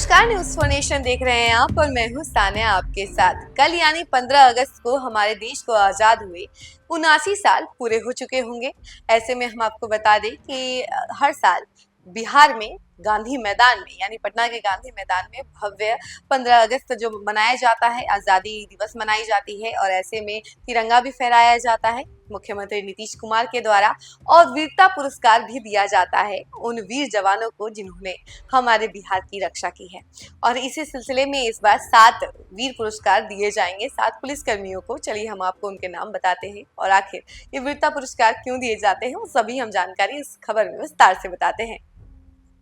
नमस्कार, news for nation देख रहे हैं आप और मैं हूं सानिया आपके साथ। कल यानी 15 अगस्त को हमारे देश को आज़ाद हुए 79 साल पूरे हो चुके होंगे। ऐसे में हम आपको बता दें कि हर साल बिहार में गांधी मैदान में यानी पटना के गांधी मैदान में भव्य 15 अगस्त जो मनाया जाता है, आज़ादी दिवस मनाई जाती है और ऐसे में तिरंगा भी फहराया जाता है मुख्यमंत्री नीतीश कुमार के द्वारा, और वीरता पुरस्कार भी दिया जाता है उन वीर जवानों को जिन्होंने हमारे बिहार की रक्षा की है। और इसी सिलसिले में इस बार 7 वीर पुरस्कार दिए जाएंगे 7 पुलिसकर्मियों को। चलिए हम आपको उनके नाम बताते हैं और आखिर ये वीरता पुरस्कार क्यों दिए जाते हैं वो सभी हम जानकारी इस खबर में विस्तार से बताते हैं।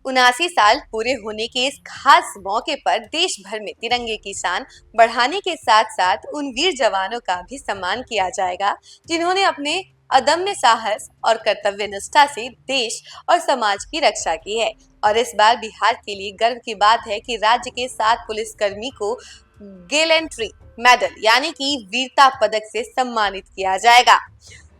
79 साल पूरे होने के इस खास मौके पर देश भर में तिरंगे की शान बढ़ाने के साथ साथ उन वीर जवानों का भी सम्मान किया जाएगा जिन्होंने अपने अदम्य साहस और कर्तव्य निष्ठा से देश और समाज की रक्षा की है। और इस बार बिहार के लिए गर्व की बात है कि राज्य के 7 पुलिसकर्मी को गैलेंट्री मेडल यानी कि वीरता पदक से सम्मानित किया जाएगा।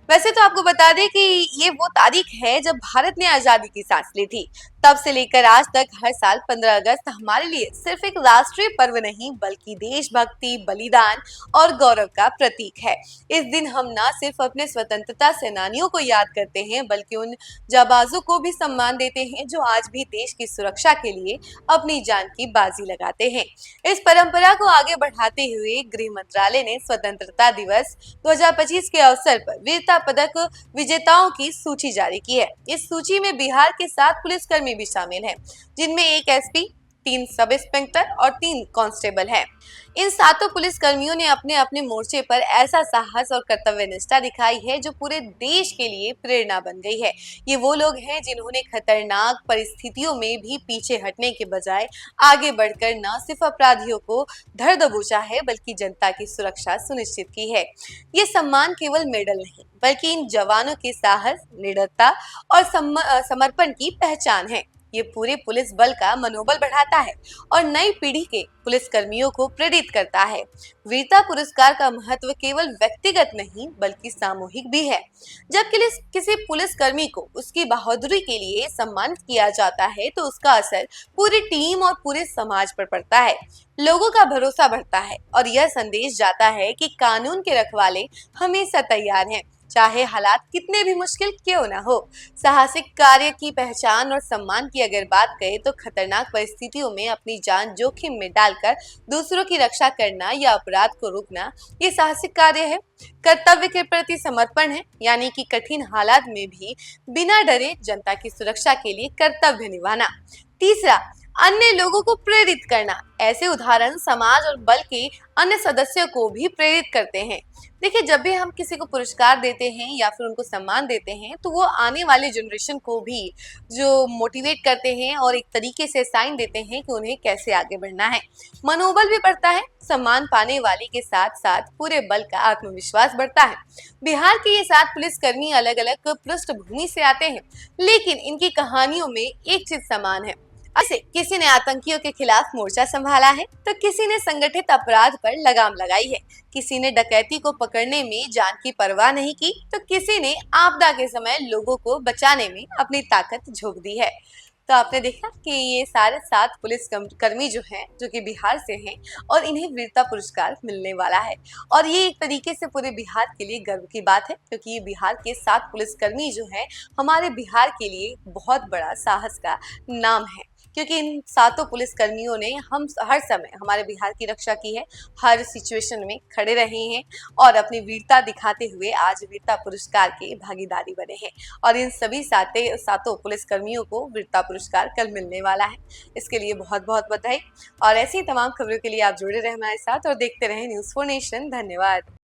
वैसे तो आपको बता दें कि ये वो तारीख है जब भारत ने आजादी की सांस ली थी। तब से लेकर आज तक हर साल 15 अगस्त हमारे लिए सिर्फ एक राष्ट्रीय पर्व नहीं बल्कि देशभक्ति, बलिदान और गौरव का प्रतीक है। इस दिन हम न सिर्फ अपने स्वतंत्रता सेनानियों को याद करते हैं बल्कि उन जाबाजों को भी सम्मान देते हैं जो आज भी देश की सुरक्षा के लिए अपनी जान की बाजी लगाते हैं। इस परंपरा को आगे बढ़ाते हुए गृह मंत्रालय ने स्वतंत्रता दिवस 2025 के अवसर पर वीरता पदक विजेताओं की सूची जारी की है। इस सूची में बिहार के 7 पुलिसकर्मी भी शामिल हैं, जिनमें एक एसपी, 3 सब इंस्पेक्टर और 3 कांस्टेबल हैं। इन 7 पुलिसकर्मियों ने अपने अपने मोर्चे पर ऐसा साहस और कर्तव्य निष्ठा दिखाई है जो पूरे देश के लिए प्रेरणा बन गई है। ये वो लोग हैं जिन्होंने खतरनाक परिस्थितियों में भी पीछे हटने के बजाय आगे बढ़कर न सिर्फ अपराधियों को धर दबोचा है बल्कि जनता की सुरक्षा सुनिश्चित की है। ये सम्मान केवल मेडल नहीं बल्कि इन जवानों के साहस, निडरता और समर्पण की पहचान है। ये पूरे पुलिस बल का मनोबल बढ़ाता है और नई पीढ़ी के पुलिसकर्मियों को प्रेरित करता है। वीरता पुरस्कार का महत्व केवल व्यक्तिगत नहीं बल्कि सामूहिक भी है। जब किसी पुलिसकर्मी को उसकी बहादुरी के लिए सम्मानित किया जाता है तो उसका असर पूरी टीम और पूरे समाज पर पड़ता है। लोगों का भरोसा बढ़ता है और यह संदेश जाता है कि कानून के रखवाले हमेशा तैयार हैं, चाहे हालात कितने भी मुश्किल क्यों ना हो। साहसिक कार्य की पहचान और सम्मान की अगर बात करें तो खतरनाक परिस्थितियों में अपनी जान जोखिम में डालकर दूसरों की रक्षा करना या अपराध को रोकना ये साहसिक कार्य है। कर्तव्य के प्रति समर्पण है यानी कि कठिन हालात में भी बिना डरे जनता की सुरक्षा के लिए कर्तव्य निभाना। तीसरा, अन्य लोगों को प्रेरित करना। ऐसे उदाहरण समाज और बल के अन्य सदस्यों को भी प्रेरित करते हैं। देखिए, जब भी हम किसी को पुरस्कार देते हैं या फिर उनको सम्मान देते हैं तो वो आने वाले जनरेशन को भी जो मोटिवेट करते हैं और एक तरीके से साइन देते हैं कि उन्हें कैसे आगे बढ़ना है। मनोबल भी बढ़ता है। सम्मान पाने वाले के साथ साथ पूरे बल का आत्मविश्वास बढ़ता है। बिहार के ये 7 पुलिसकर्मी अलग अलग पृष्ठभूमि से आते हैं लेकिन इनकी कहानियों में एक चीज समान है। ऐसे किसी ने आतंकियों के खिलाफ मोर्चा संभाला है तो किसी ने संगठित अपराध पर लगाम लगाई है, किसी ने डकैती को पकड़ने में जान की परवाह नहीं की तो किसी ने आपदा के समय लोगों को बचाने में अपनी ताकत झोंक दी है। तो आपने देखा कि ये सारे 7 पुलिस कर्मी जो हैं जो कि बिहार से हैं और इन्हें वीरता पुरस्कार मिलने वाला है। और ये एक तरीके से पूरे बिहार के लिए गर्व की बात है क्योंकि ये बिहार के 7 पुलिसकर्मी जो हैं हमारे बिहार के लिए बहुत बड़ा साहस का नाम है, क्योंकि इन 7 पुलिसकर्मियों ने हम हर समय हमारे बिहार की रक्षा की है, हर सिचुएशन में खड़े रहे हैं और अपनी वीरता दिखाते हुए आज वीरता पुरस्कार के भागीदारी बने हैं। और इन सभी 7 पुलिसकर्मियों को वीरता पुरस्कार कल मिलने वाला है। इसके लिए बहुत बहुत बधाई। और ऐसी तमाम खबरों के लिए आप जुड़े रहे हमारे साथ और देखते रहें न्यूज़ फॉर नेशन। धन्यवाद।